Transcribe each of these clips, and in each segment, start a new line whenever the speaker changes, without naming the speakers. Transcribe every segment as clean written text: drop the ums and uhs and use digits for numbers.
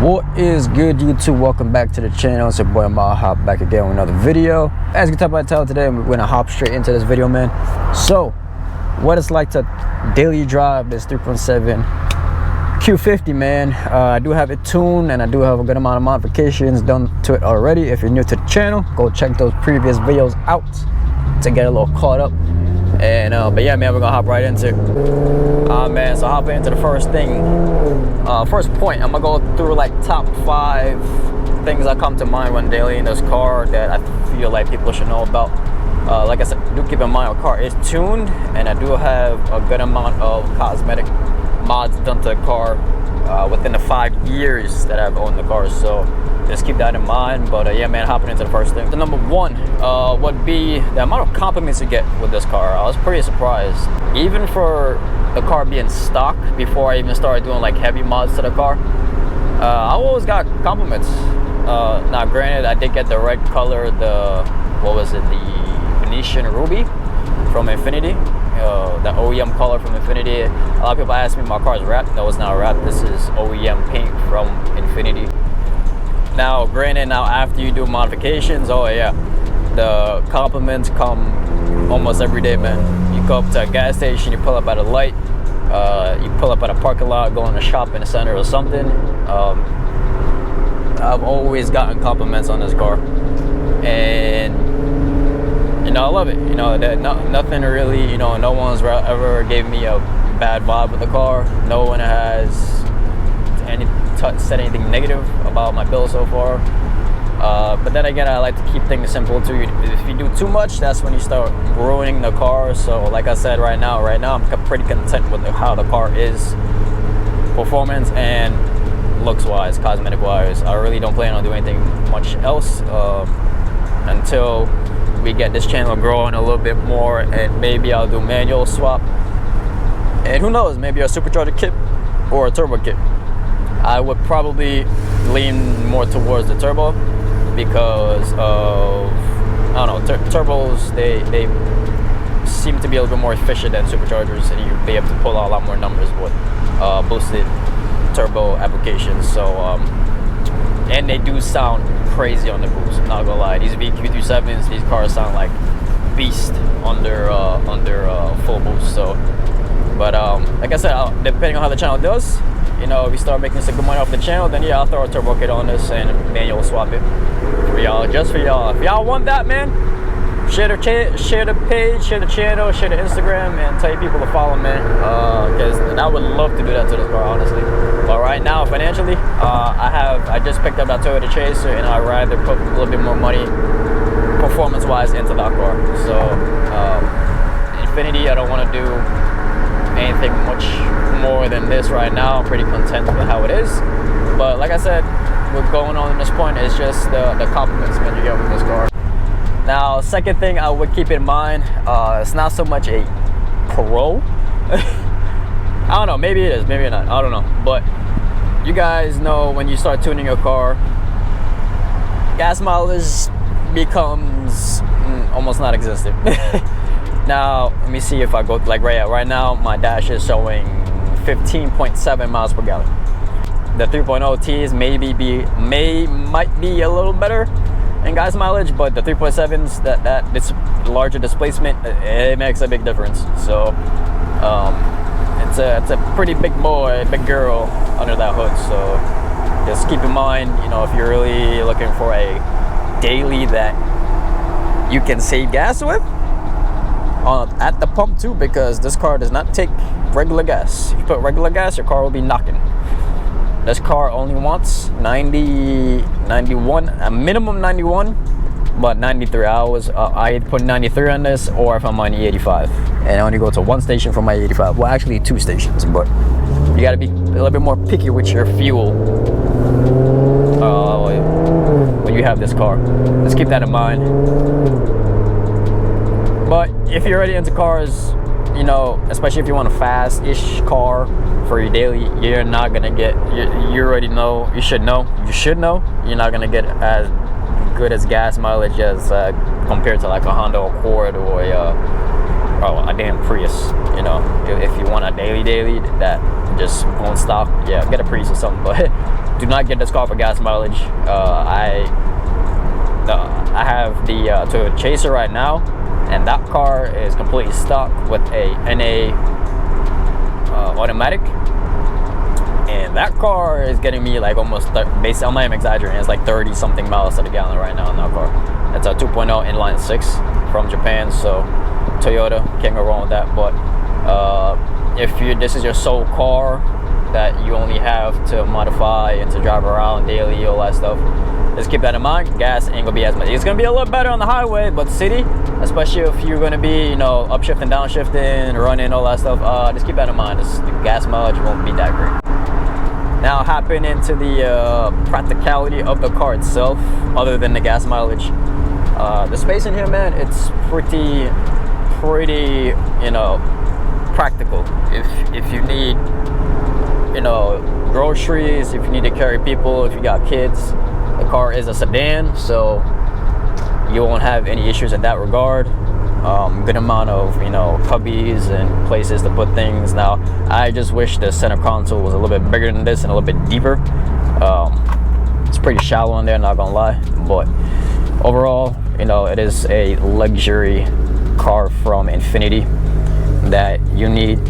What is good, YouTube? Welcome back to the channel. It's your boy Hop back again with another video. As you can tell by the title today, we're gonna hop straight into this video, man. So what it's like to daily drive this 3.7 Q50, man. I do have it tuned and I do have a good amount of modifications done to it already. If you're new to the channel, go check those previous videos out to get a little caught up. And but yeah, man, we're gonna hop right into it. Man, so hopping into the first thing, first point. I'm gonna go through like top 5 things that come to mind when daily in this car that I feel like people should know about. Like I said, do keep in mind our car is tuned, and I do have a good amount of cosmetic mods done to the car within the 5 years that I've owned the car. So just keep that in mind. But yeah, man, hopping into the first thing. The number 1 would be the amount of compliments you get with this car. I was pretty surprised, even for the car being stock, before I even started doing like heavy mods to the car. I always got compliments. Now granted, I did get the red color, the Venetian Ruby from Infinity, the OEM color from Infinity. A lot of people ask me my car is wrapped. No, it's not wrapped. This is OEM paint from Infinity. Now granted, now after you do modifications, oh yeah, the compliments come almost every day, man. You go up to a gas station, you pull up at a light, you pull up at a parking lot, go in a shopping center or something. I've always gotten compliments on this car, and you know, I love it. You know, that nothing really, you know, no one's ever gave me a bad vibe with the car. No one has said anything negative about my build so far. But then again, I like to keep things simple too. If you do too much, that's when you start ruining the car. So like I said, right now I'm pretty content with how the car is, performance and looks wise, cosmetic wise. I really don't plan on doing anything much else until we get this channel growing a little bit more, and maybe I'll do manual swap, and who knows, maybe a supercharger kit or a turbo kit. I would probably lean more towards the turbo because of, I don't know, turbos, they seem to be a little bit more efficient than superchargers, and you'll be able to pull out a lot more numbers with boosted turbo applications. So and they do sound crazy on the boost, I'm not gonna lie. These VQ37s, these cars sound like beast under full boost. So but like I said, depending on how the channel does, you know, if we start making some good money off the channel, then yeah, I'll throw a turbo kit on this and manual swap it for y'all, just for y'all. If y'all want that, man, share the page, share the channel, share the Instagram, and tell your people to follow, man, because I would love to do that to this car, honestly. But right now, financially, I just picked up that Toyota Chaser, and I'd rather put a little bit more money performance-wise into that car. So Infinity, I don't want to do anything much more than this right now. I'm pretty content with how it is. But like I said, what's going on at this point is just the compliments that you get with this car. Now, second thing I would keep in mind, it's not so much a pro. I don't know, maybe it is, maybe not, I don't know. But you guys know, when you start tuning your car, gas mileage becomes almost not existent. Now, let me see if I go, like right now, my dash is showing 15.7 miles per gallon. The 3.0 T's might be a little better in gas mileage, but the 3.7s, that it's larger displacement, it makes a big difference. So it's a pretty big boy, big girl under that hood. So just keep in mind, you know, if you're really looking for a daily that you can save gas with, at the pump too, because this car does not take regular gas. If you put regular gas, your car will be knocking. This car only wants 91, a minimum 91, but 93 hours. I either put 93 on this, or if I'm on E85, and I only go to 1 station for my E85. Well, actually 2 stations, but you got to be a little bit more picky with your fuel when you have this car. Let's keep that in mind. But if you're already into cars, you know, especially if you want a fast-ish car for your daily, you're not gonna get, you already know, you should know, you're not gonna get as good as gas mileage as compared to like a Honda Accord or a a damn Prius. You know, if you want a daily that just won't stop, yeah, get a Prius or something. But do not get this car for gas mileage. I have the Toyota Chaser right now, and that car is completely stock with a NA automatic, and that car is getting me like almost basically, I'm not even exaggerating, it's like 30 something miles to the gallon right now in that car. It's a 2.0 inline 6 from Japan, so Toyota, can't go wrong with that. But if this is your sole car that you only have to modify and to drive around daily, all that stuff, just keep that in mind. Gas ain't gonna be as much. It's gonna be a little better on the highway, but city, especially if you're gonna be, you know, upshifting, downshifting, running, all that stuff, just keep that in mind. The gas mileage won't be that great. Now hopping into the practicality of the car itself, other than the gas mileage, the space in here, man, it's pretty, you know, practical. If you need, you know, groceries, if you need to carry people, if you got kids, the car is a sedan, so you won't have any issues in that regard. Good amount of, you know, cubbies and places to put things. Now, I just wish the center console was a little bit bigger than this and a little bit deeper. It's pretty shallow in there, not gonna lie. But overall, you know, it is a luxury car from Infiniti that you need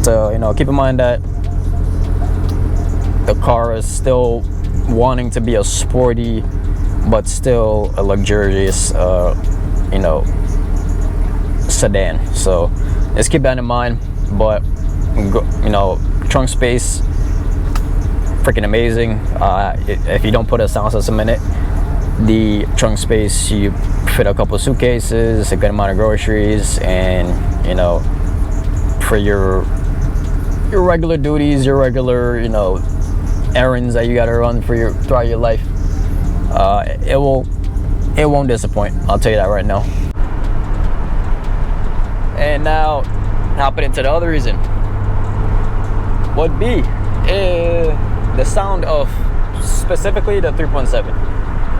to, you know, keep in mind that the car is still wanting to be a sporty but still a luxurious you know, sedan. So just keep that in mind. But you know, trunk space, freaking amazing. If you don't put a sound system in it, the trunk space, you fit a couple of suitcases, a good amount of groceries, and, you know, for your regular duties, your regular, you know, errands that you gotta run throughout your life, it won't disappoint. I'll tell you that right now. And now hopping into the other reason would be the sound of specifically the 3.7.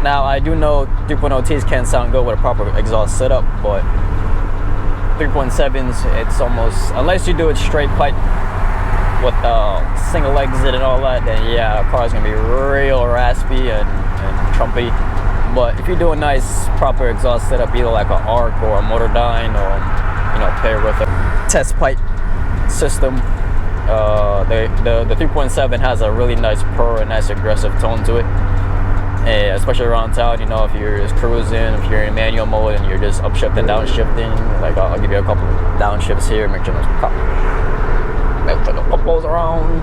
Now I do know 3.0Ts can sound good with a proper exhaust setup, but 3.7s, it's almost, unless you do it straight pipe with single exit and all that, then yeah, the car's gonna be real raspy and trumpy. But if you do a nice proper exhaust setup, either like an ARC or a Motordyne, or, you know, pair with a test pipe system, the 3.7 has a really nice purr, a nice aggressive tone to it. And especially around town, you know, if you're just cruising, if you're in manual mode and you're just upshifting, downshifting, like I'll give you a couple downshifts here, make sure those couples around.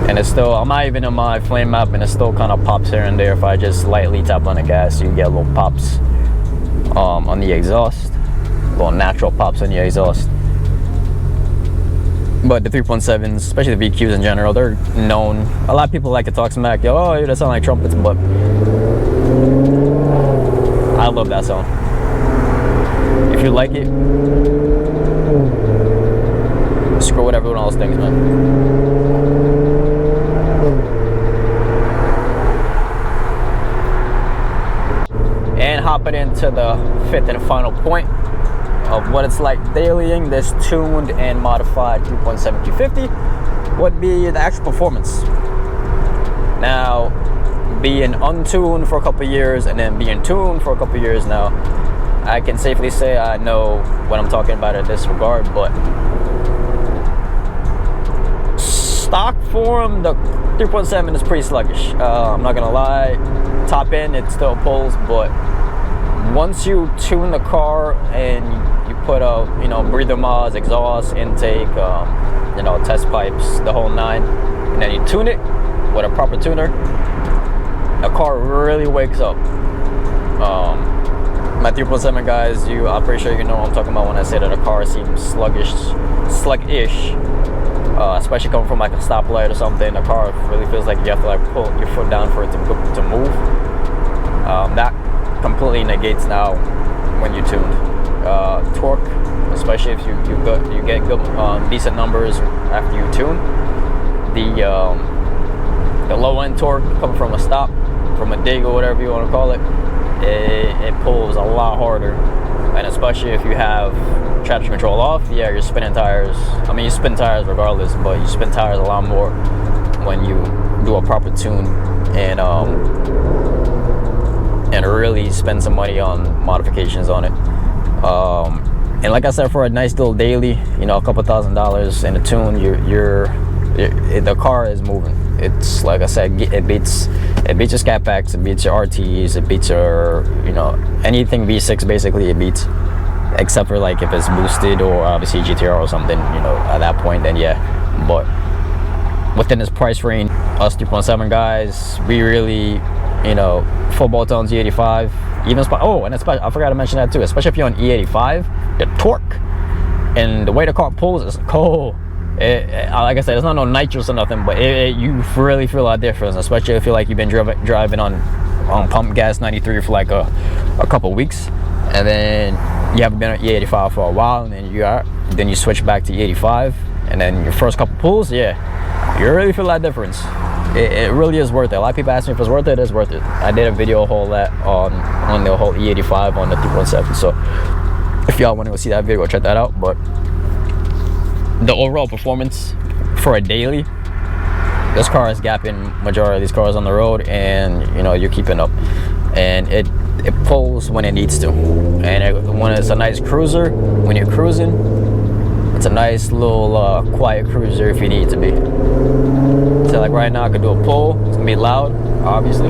And it's still, I'm not even on my flame map, and it still kind of pops here and there. If I just lightly tap on the gas, you get little pops on the exhaust, little natural pops on the exhaust. But the 3.7s, especially the VQs in general, they're known. A lot of people like to talk smack. Yo, oh, that sound like trumpets, but I love that sound. If you like it, screw whatever one of those things, man. And hopping into the fifth and final point of what it's like dailying this tuned and modified 3.7 Q50 would be the actual performance. Now, being untuned for a couple years and then being tuned for a couple years now, I can safely say I know what I'm talking about in this regard. But stock form, the 3.7 is pretty sluggish. I'm not gonna lie, top end it still pulls, but once you tune the car and you put out, you know, breather mods, exhaust, intake, you know, test pipes, the whole nine, and then you tune it with a proper tuner, the car really wakes up. My 3.7 guys, I'm pretty sure you know what I'm talking about when I say that a car seems sluggish, especially coming from like a stoplight or something. The car really feels like you have to like pull your foot down for it to move. That completely negates now when you tuned. Torque, especially if you get good decent numbers after you tune, the the low end torque coming from a stop, from a dig or whatever you want to call it, it pulls a lot harder. And especially if you have traction control off, yeah, you're spinning tires. I mean, you spin tires regardless, but you spin tires a lot more when you do a proper tune and really spend some money on modifications on it. And like I said, for a nice little daily, you know, a couple $1,000s in a tune, the car is moving. It's like I said, it beats your Scat Packs, it beats your RTs, it beats your, you know, anything V6 basically it beats, except for like if it's boosted or obviously GTR or something, you know, at that point then yeah. But within this price range, us 3.7 guys, we really, you know, full bolt on Z85, even and especially, I forgot to mention that too, especially if you're on E85, the torque and the way the car pulls is cold. Like I said, it's not no nitrous or nothing, but you really feel a lot difference, especially if you like you've been driving on pump gas 93 for like a couple weeks, and then you haven't been on E85 for a while, and then you switch back to E85, and then your first couple pulls, yeah, you really feel that difference. It really is worth it. A lot of people ask me if it's worth it. It's worth it. I did a video whole that on the whole E85 on the 3.7. So if y'all want to go see that video, go check that out. But the overall performance for a daily, this car is gapping majority of these cars on the road, and you know, you're keeping up, and it pulls when it needs to, and when it's a nice cruiser, when you're cruising, it's a nice little quiet cruiser if you need to be. So like right now I could do a pull, it's gonna be loud obviously,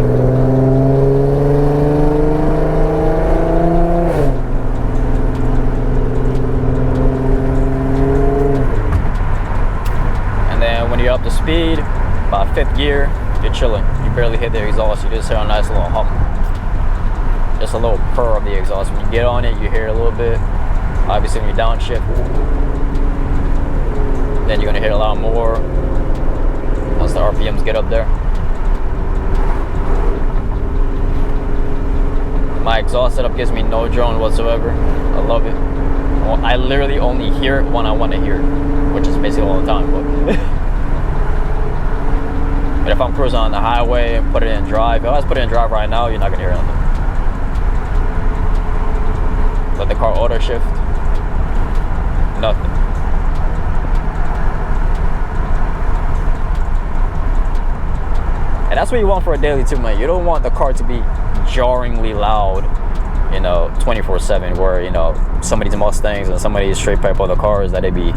and then when you're up to speed, about 5th gear, you're chilling, you barely hit the exhaust, you just hear a nice little hum, just a little purr of the exhaust. When you get on it, you hear it a little bit. Obviously when you downshift, then you're gonna hear a lot more once the RPMs get up there. My exhaust setup gives me no drone whatsoever. I love it. I literally only hear it when I want to hear it, which is basically all the time. But if I'm cruising on the highway and put it in drive, if I was put it in drive right now, you're not gonna hear anything. Let the car auto shift, nothing. And that's what you want for a daily too, man. You don't want the car to be jarringly loud, you know, 24/7, where, you know, some of these Mustangs and some of these straight pipe other cars that they be,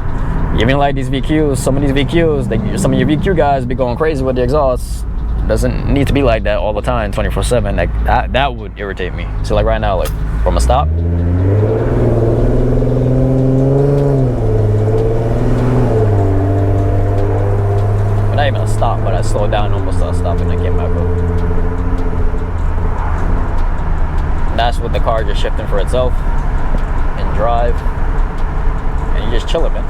even like these VQs, some of these VQs, some of your VQ guys be going crazy with the exhaust. Doesn't need to be like that all the time, 24/7. Like that would irritate me. So like right now, like from a stop, not even a stop, but I slowed down almost to a stop and then came back up. That's with the car just shifting for itself and drive, and you just chilling, man.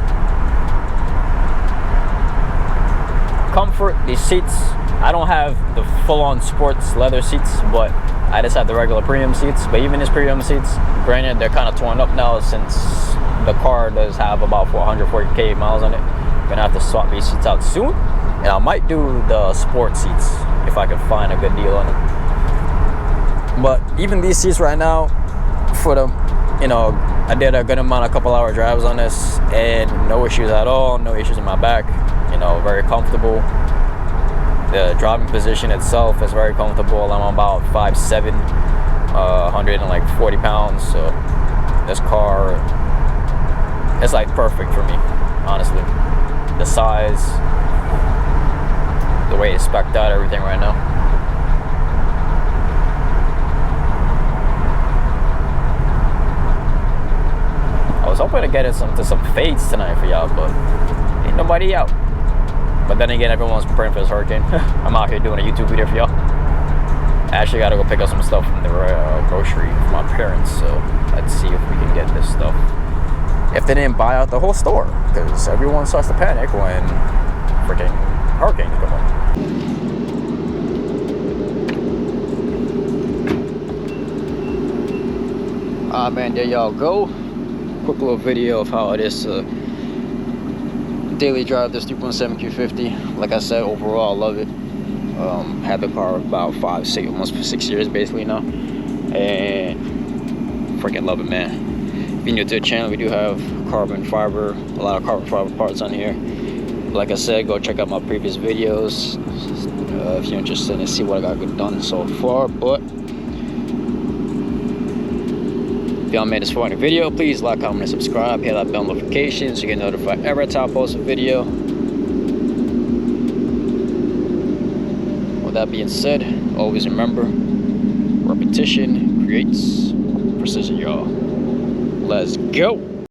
Comfort, these seats, I don't have the full-on sports leather seats, but I just have the regular premium seats. But even these premium seats, granted, they're kind of torn up now since the car does have about 440k miles on it. I'm gonna have to swap these seats out soon. And I might do the sport seats if I can find a good deal on it. But even these seats right now, for the, you know, I did a good amount of couple-hour drives on this, and no issues at all, no issues in my back. You know, very comfortable. The driving position itself is very comfortable. I'm about 5'7", 140 pounds. So this car, it's like perfect for me, honestly. The size, the way it's spec'd out, everything right now. I was hoping to get into some fades tonight for y'all, but ain't nobody out. But then again, everyone's preparing for this hurricane. I'm out here doing a YouTube video for y'all. I actually gotta go pick up some stuff from the grocery for my parents, so let's see if we can get this stuff. If they didn't buy out the whole store, because everyone starts to panic when freaking hurricanes come on. Man, there y'all go. Quick little video of how it is to daily drive this 3.7 Q50. Like I said, overall I love it. Had the car about 5, 6, almost 6 years basically now, and freaking love it, man. If you're new to the channel, we do have carbon fiber, a lot of carbon fiber parts on here. Like I said, go check out my previous videos if you're interested and see what I got done so far. But if y'all made this far in the video, please like, comment, and subscribe. Hit that bell notification so you get notified every time I post a video. With that being said, always remember, repetition creates precision, y'all. Let's go.